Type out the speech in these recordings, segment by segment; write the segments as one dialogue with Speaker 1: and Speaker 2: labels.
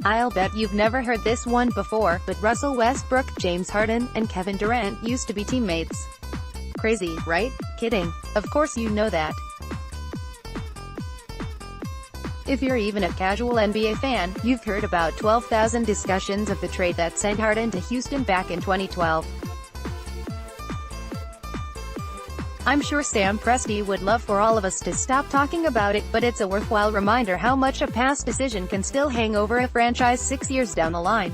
Speaker 1: I'll bet you've never heard this one before, but Russell Westbrook, James Harden, and Kevin Durant used to be teammates. Crazy, right? Kidding. Of course you know that. If you're even a casual NBA fan, you've heard about 12,000 discussions of the trade that sent Harden to Houston back in 2012. I'm sure Sam Presti would love for all of us to stop talking about it, but it's a worthwhile reminder how much a past decision can still hang over a franchise 6 years down the line.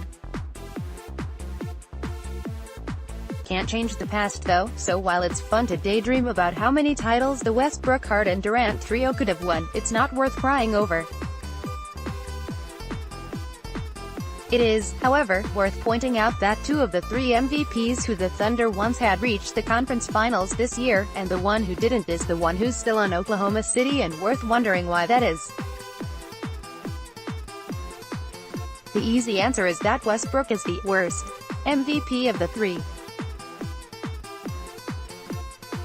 Speaker 1: Can't change the past though, so while it's fun to daydream about how many titles the Westbrook-Harden-Durant trio could have won, it's not worth crying over. It is, however, worth pointing out that two of the three MVPs who the Thunder once had reached the conference finals this year, and the one who didn't is the one who's still in Oklahoma City, and worth wondering why that is. The easy answer is that Westbrook is the worst MVP of the three.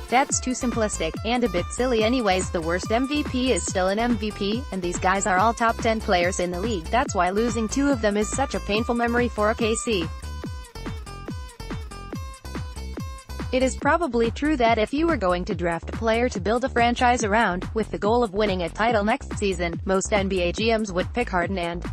Speaker 1: That's too simplistic, and a bit silly anyways. The worst MVP is still an MVP, and these guys are all top 10 players in the league. That's why losing two of them is such a painful memory for OKC. It is probably true that if you were going to draft a player to build a franchise around, with the goal of winning a title next season, most NBA GMs would pick Harden and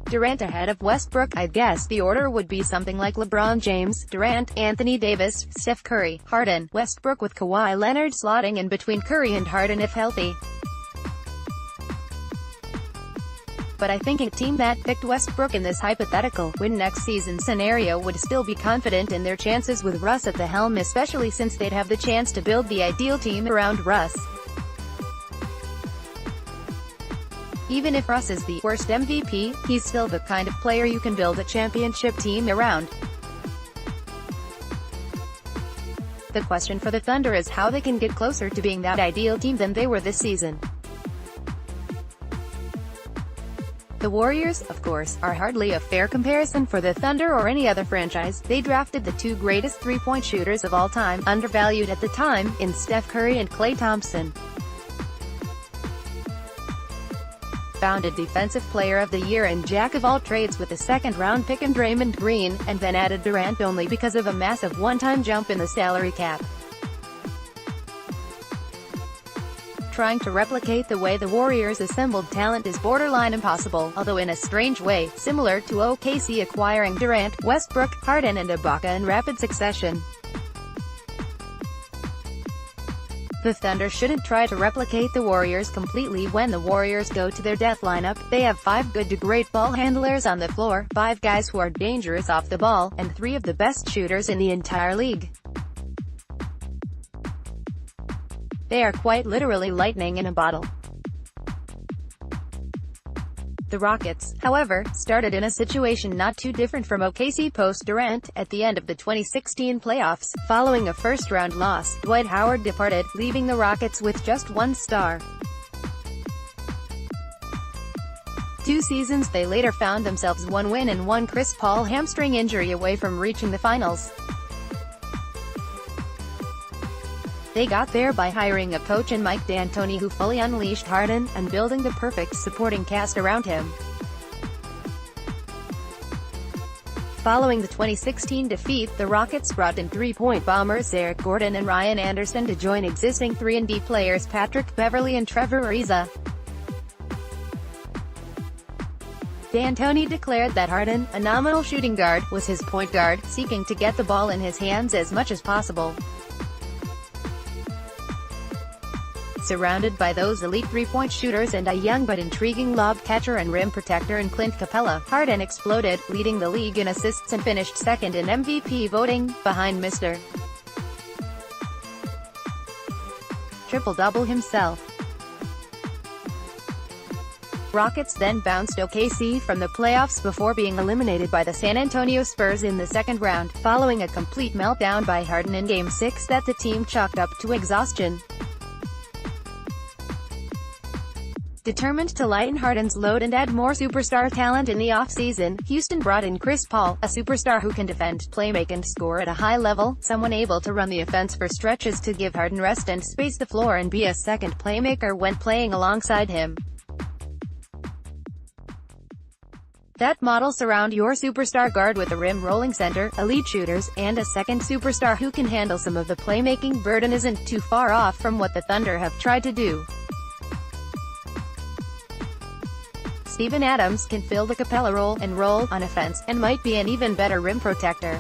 Speaker 1: Durant ahead of Westbrook. I guess the order would be something like LeBron James, Durant, Anthony Davis, Steph Curry, Harden, Westbrook, with Kawhi Leonard slotting in between Curry and Harden if healthy. But I think a team that picked Westbrook in this hypothetical win next season scenario would still be confident in their chances with Russ at the helm, especially since they'd have the chance to build the ideal team around Russ. Even if Russ is the worst MVP, he's still the kind of player you can build a championship team around. The question for the Thunder is how they can get closer to being that ideal team than they were this season. The Warriors, of course, are hardly a fair comparison for the Thunder or any other franchise. They drafted the two greatest three-point shooters of all time, undervalued at the time, in Steph Curry and Klay Thompson. Founded Defensive Player of the Year and Jack of all trades with a second-round pick in Draymond Green, and then added Durant only because of a massive one-time jump in the salary cap. Trying to replicate the way the Warriors assembled talent is borderline impossible, although in a strange way, similar to OKC acquiring Durant, Westbrook, Harden and Ibaka in rapid succession. The Thunder shouldn't try to replicate the Warriors completely. When the Warriors go to their death lineup, they have 5 good to great ball handlers on the floor, 5 guys who are dangerous off the ball, and 3 of the best shooters in the entire league. They are quite literally lightning in a bottle. The Rockets, however, started in a situation not too different from OKC post-Durant. At the end of the 2016 playoffs, following a first-round loss, Dwight Howard departed, leaving the Rockets with just one star. 2 seasons later found themselves 1 win and 1 Chris Paul hamstring injury away from reaching the finals. They got there by hiring a coach in Mike D'Antoni who fully unleashed Harden, and building the perfect supporting cast around him. Following the 2016 defeat, the Rockets brought in three-point bombers Eric Gordon and Ryan Anderson to join existing 3-and-D players Patrick Beverley and Trevor Ariza. D'Antoni declared that Harden, a nominal shooting guard, was his point guard, seeking to get the ball in his hands as much as possible. Surrounded by those elite three-point shooters and a young but intriguing lob catcher and rim protector in Clint Capella, Harden exploded, leading the league in assists and finished second in MVP voting, behind Mr. Triple-double himself. Rockets then bounced OKC from the playoffs before being eliminated by the San Antonio Spurs in the second round, following a complete meltdown by Harden in Game 6 that the team chalked up to exhaustion. Determined to lighten Harden's load and add more superstar talent in the offseason, Houston brought in Chris Paul, a superstar who can defend, playmake and score at a high level, someone able to run the offense for stretches to give Harden rest and space the floor and be a second playmaker when playing alongside him. That model surround your superstar guard with a rim-rolling center, elite shooters, and a second superstar who can handle some of the playmaking burden isn't too far off from what the Thunder have tried to do. Steven Adams can fill the Capella role and roll on offense, and might be an even better rim protector.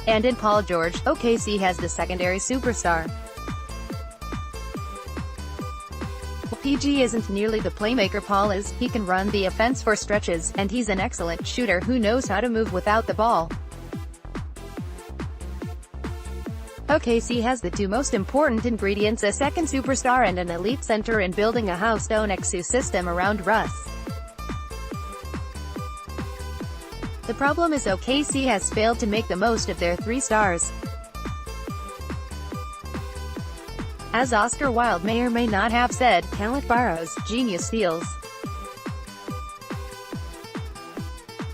Speaker 1: And in Paul George, OKC has the secondary superstar. PG isn't nearly the playmaker Paul is. He can run the offense for stretches, and he's an excellent shooter who knows how to move without the ball. OKC has the two most important ingredients: a second superstar and an elite center, in building a house-stone XU system around Russ. The problem is OKC has failed to make the most of their three stars. As Oscar Wilde may or may not have said, talent borrows, genius steals.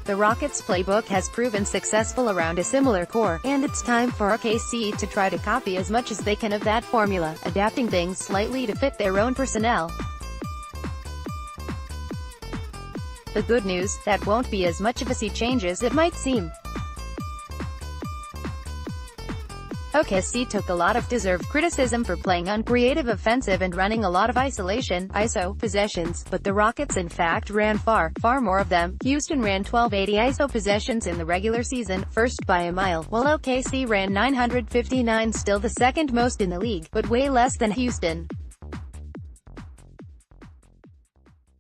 Speaker 1: The Rockets' playbook has proven successful around a similar core, and it's time for OKC to try to copy as much as they can of that formula, adapting things slightly to fit their own personnel. The good news, that won't be as much of a sea change as it might seem. OKC took a lot of deserved criticism for playing uncreative offensive and running a lot of isolation (ISO) possessions, but the Rockets in fact ran far more of them. Houston ran 1280 ISO possessions in the regular season, first by a mile, while OKC ran 959, still the second most in the league, but way less than Houston.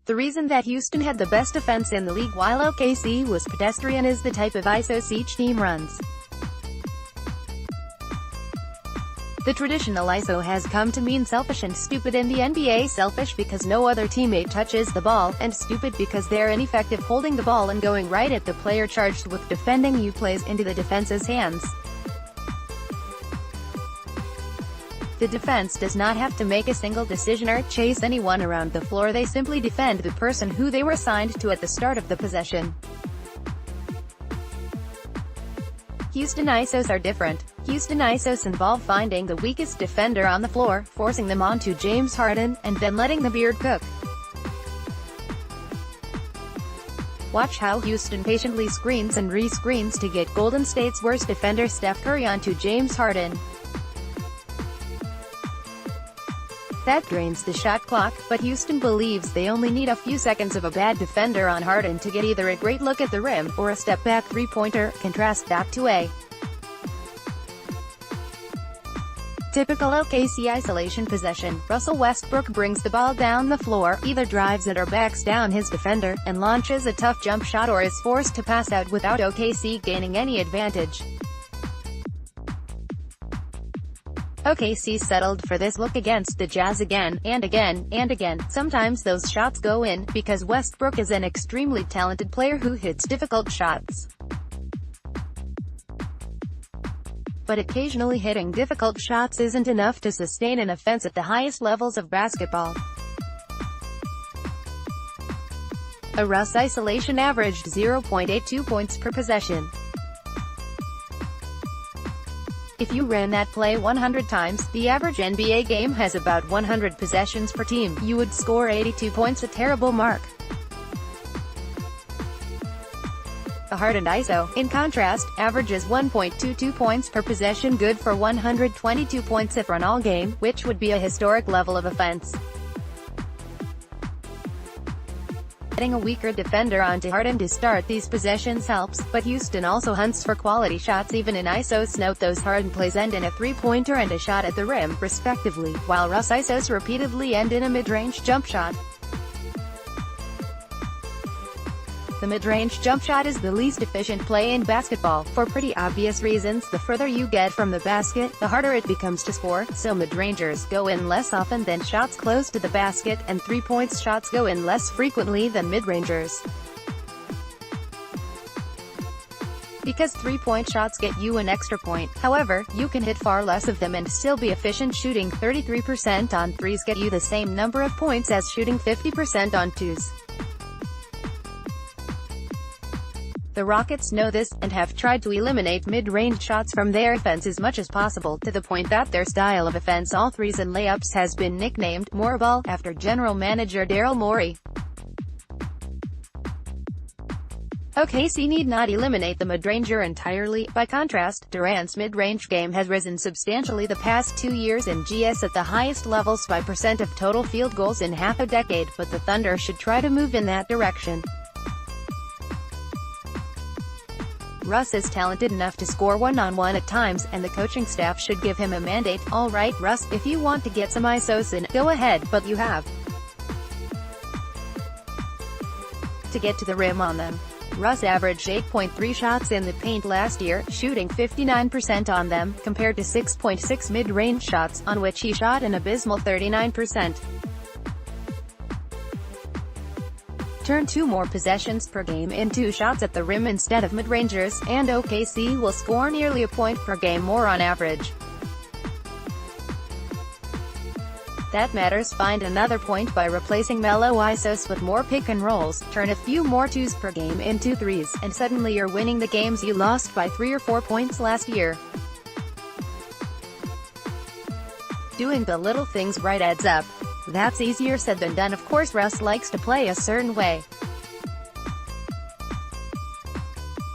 Speaker 1: The reason that Houston had the best offense in the league while OKC was pedestrian is the type of ISOs each team runs. The traditional ISO has come to mean selfish and stupid in the NBA. Selfish because no other teammate touches the ball, and stupid because they're ineffective holding the ball and going right at the player charged with defending you, plays into the defense's hands. The defense does not have to make a single decision or chase anyone around the floor. They simply defend the person who they were assigned to at the start of the possession. Houston ISOs are different. Houston ISOs involve finding the weakest defender on the floor, forcing them onto James Harden, and then letting the beard cook. Watch how Houston patiently screens and re-screens to get Golden State's worst defender Steph Curry onto James Harden. That drains the shot clock, but Houston believes they only need a few seconds of a bad defender on Harden to get either a great look at the rim, or a step-back three-pointer. Contrast that to a typical OKC isolation possession. Russell Westbrook brings the ball down the floor, either drives it or backs down his defender, and launches a tough jump shot, or is forced to pass out without OKC gaining any advantage. OKC settled for this look against the Jazz again, and again, and again. Sometimes those shots go in, because Westbrook is an extremely talented player who hits difficult shots. But occasionally hitting difficult shots isn't enough to sustain an offense at the highest levels of basketball. A Russ isolation averaged 0.82 points per possession. If you ran that play 100 times, the average NBA game has about 100 possessions per team, you would score 82 points, a terrible mark. The Harden ISO, in contrast, averages 1.22 points per possession, good for 122 points if run all game, which would be a historic level of offense. Getting a weaker defender onto Harden to start these possessions helps, but Houston also hunts for quality shots even in ISOs. Note those Harden plays end in a three-pointer and a shot at the rim, respectively, while Russ ISOs repeatedly end in a mid-range jump shot. The mid-range jump shot is the least efficient play in basketball, for pretty obvious reasons. The further you get from the basket, the harder it becomes to score, so mid-rangers go in less often than shots close to the basket, and three-point shots go in less frequently than mid-rangers. Because three-point shots get you an extra point, however, you can hit far less of them and still be efficient. Shooting 33% on threes get you the same number of points as shooting 50% on twos. The Rockets know this, and have tried to eliminate mid-range shots from their offense as much as possible, to the point that their style of offense, all threes and layups, has been nicknamed "Moreball," after general manager Daryl Morey. OKC need not eliminate the mid-ranger entirely. By contrast, Durant's mid-range game has risen substantially the past 2 years and GS at the highest levels by percent of total field goals in half a decade, but the Thunder should try to move in that direction. Russ is talented enough to score one-on-one at times, and the coaching staff should give him a mandate. All right, Russ, if you want to get some ISOs in, go ahead, but you have to get to the rim on them. Russ averaged 8.3 shots in the paint last year, shooting 59% on them, compared to 6.6 mid-range shots, on which he shot an abysmal 39%. Turn 2 more possessions per game into shots at the rim instead of mid-rangers, and OKC will score nearly a point per game more on average. That matters. Find another point by replacing mellow ISOs with more pick and rolls, turn a few more 2s per game into 3s, and suddenly you're winning the games you lost by 3 or 4 points last year. Doing the little things right adds up. That's easier said than done. Of course, Russ likes to play a certain way,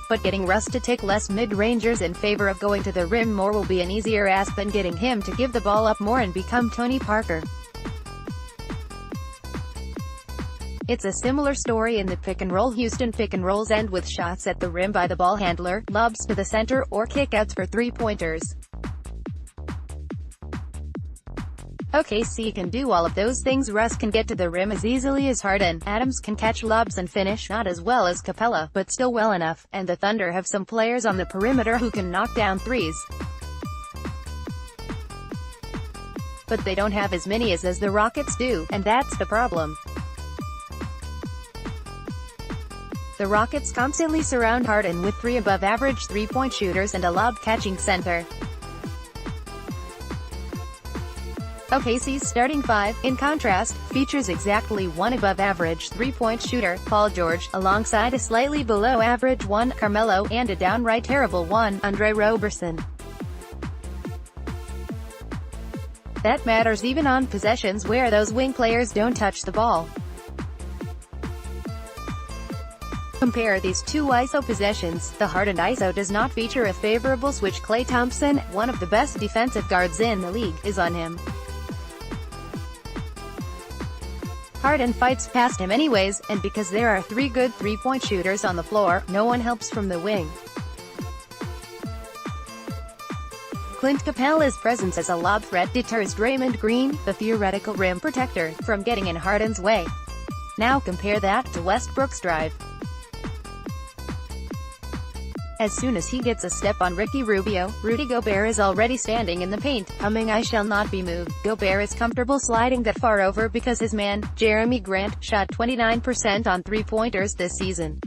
Speaker 1: but getting Russ to take less mid-rangers in favor of going to the rim more will be an easier ask than getting him to give the ball up more and become Tony Parker. It's a similar story in the pick-and-roll. Houston pick-and-rolls end with shots at the rim by the ball handler, lobs to the center, or kickouts for three-pointers. OKC can do all of those things. Russ can get to the rim as easily as Harden. Adams can catch lobs and finish, not as well as Capella, but still well enough, and the Thunder have some players on the perimeter who can knock down threes. But they don't have as many as the Rockets do, and that's the problem. The Rockets constantly surround Harden with 3 above-average three-point shooters and a lob-catching center. OKC's starting 5, in contrast, features exactly 1 above-average three-point shooter, Paul George, alongside a slightly below-average 1, Carmelo, and a downright terrible 1, Andre Roberson. That matters even on possessions where those wing players don't touch the ball. Compare these two ISO possessions. The Harden ISO does not feature a favorable switch. Klay Thompson, one of the best defensive guards in the league, is on him. Harden fights past him anyways, and because there are 3 good three-point shooters on the floor, no one helps from the wing. Clint Capella's presence as a lob threat deters Draymond Green, the theoretical rim protector, from getting in Harden's way. Now compare that to Westbrook's drive. As soon as he gets a step on Ricky Rubio, Rudy Gobert is already standing in the paint, humming "I shall not be moved." Gobert is comfortable sliding that far over because his man, Jeremy Grant, shot 29% on three-pointers this season.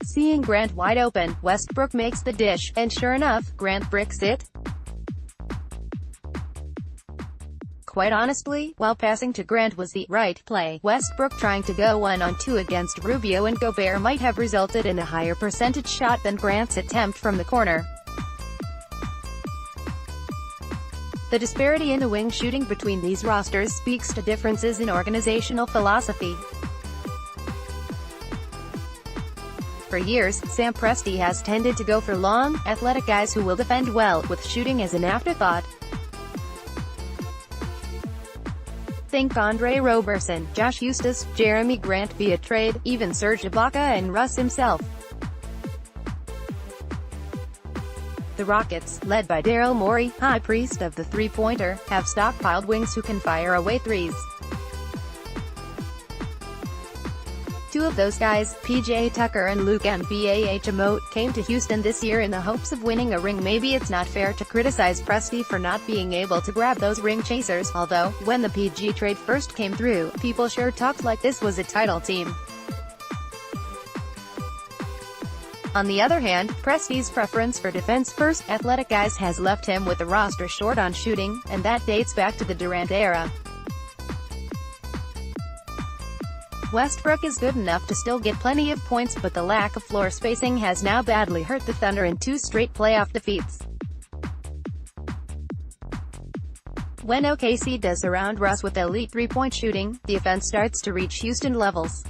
Speaker 1: Seeing Grant wide open, Westbrook makes the dish, and sure enough, Grant bricks it. Quite honestly, while passing to Grant was the right play, Westbrook trying to go 1-on-2 against Rubio and Gobert might have resulted in a higher percentage shot than Grant's attempt from the corner. The disparity in the wing shooting between these rosters speaks to differences in organizational philosophy. For years, Sam Presti has tended to go for long, athletic guys who will defend well, with shooting as an afterthought. Think Andre Roberson, Josh Eustace, Jeremy Grant via trade, even Serge Ibaka and Russ himself. The Rockets, led by Daryl Morey, high priest of the three-pointer, have stockpiled wings who can fire away threes. 2 of those guys, PJ Tucker and Luke Mbah, came to Houston this year in the hopes of winning a ring. Maybe it's not fair to criticize Presti for not being able to grab those ring chasers, although, when the PG trade first came through, people sure talked like this was a title team. On the other hand, Presti's preference for defense-first, athletic guys has left him with the roster short on shooting, and that dates back to the Durant era. Westbrook is good enough to still get plenty of points, but the lack of floor spacing has now badly hurt the Thunder in 2 straight playoff defeats. When OKC does surround Russ with elite three-point shooting, the offense starts to reach Houston levels.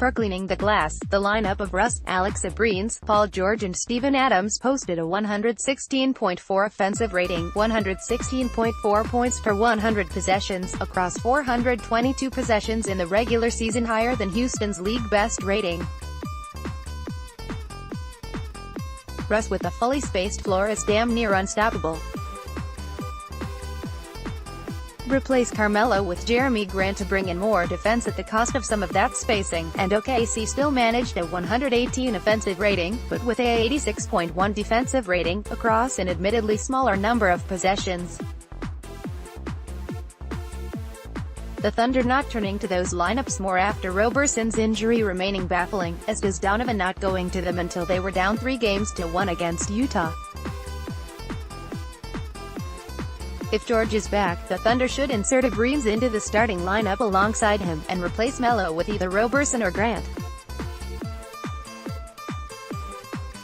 Speaker 1: For cleaning the glass, the lineup of Russ, Alex Abrines, Paul George and Steven Adams posted a 116.4 offensive rating, 116.4 points per 100 possessions, across 422 possessions in the regular season, higher than Houston's league-best rating. Russ with a fully spaced floor is damn near unstoppable. Replace Carmelo with Jeremy Grant to bring in more defense at the cost of some of that spacing, and OKC still managed a 118 offensive rating, but with a 86.1 defensive rating, across an admittedly smaller number of possessions. The Thunder not turning to those lineups more after Roberson's injury remaining baffling, as does Donovan not going to them until they were down 3-1 against Utah. If George is back, the Thunder should insert Abrines into the starting lineup alongside him, and replace Melo with either Roberson or Grant.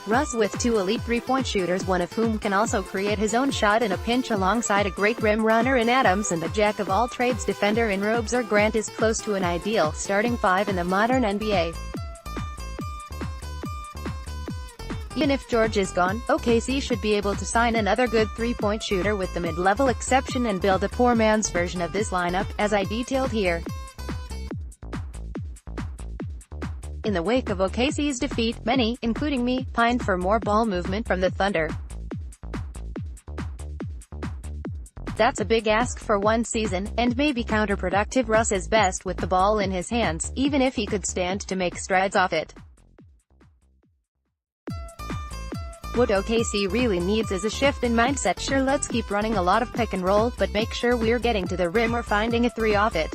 Speaker 1: Russ with two elite three-point shooters, one of whom can also create his own shot in a pinch, alongside a great rim runner in Adams and a jack-of-all-trades defender in Robes or Grant, is close to an ideal starting five in the modern NBA. Even if George is gone, OKC should be able to sign another good three-point shooter with the mid-level exception and build a poor man's version of this lineup, as I detailed here. In the wake of OKC's defeat, many, including me, pined for more ball movement from the Thunder. That's a big ask for one season, and may be counterproductive. Russ is best with the ball in his hands, even if he could stand to make strides off it. What OKC really needs is a shift in mindset. Sure, let's keep running a lot of pick and roll, but make sure we're getting to the rim or finding a three off it.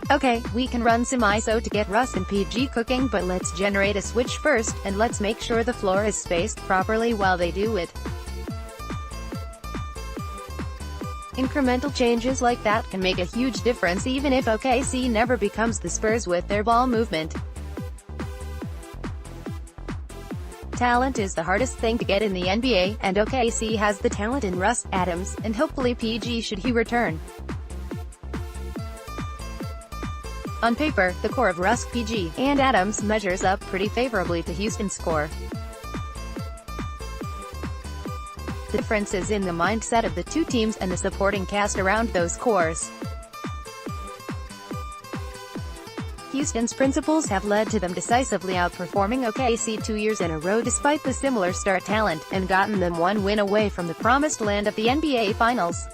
Speaker 1: Okay, we can run some ISO to get Russ and PG cooking, but let's generate a switch first, and let's make sure the floor is spaced properly while they do it. Incremental changes like that can make a huge difference, even if OKC never becomes the Spurs with their ball movement. Talent is the hardest thing to get in the NBA, and OKC has the talent in Russ, Adams, and hopefully PG should he return. On paper, the core of Russ, PG, and Adams measures up pretty favorably to Houston's score. The difference is in the mindset of the two teams and the supporting cast around those cores. Houston's principles have led to them decisively outperforming OKC 2 years in a row despite the similar star talent, and gotten them one win away from the promised land of the NBA Finals.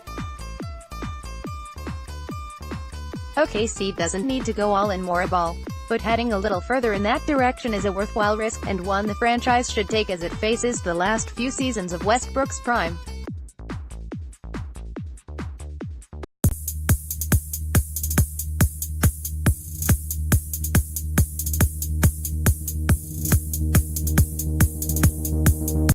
Speaker 1: OKC doesn't need to go all in more ball, but heading a little further in that direction is a worthwhile risk, and one the franchise should take as it faces the last few seasons of Westbrook's prime.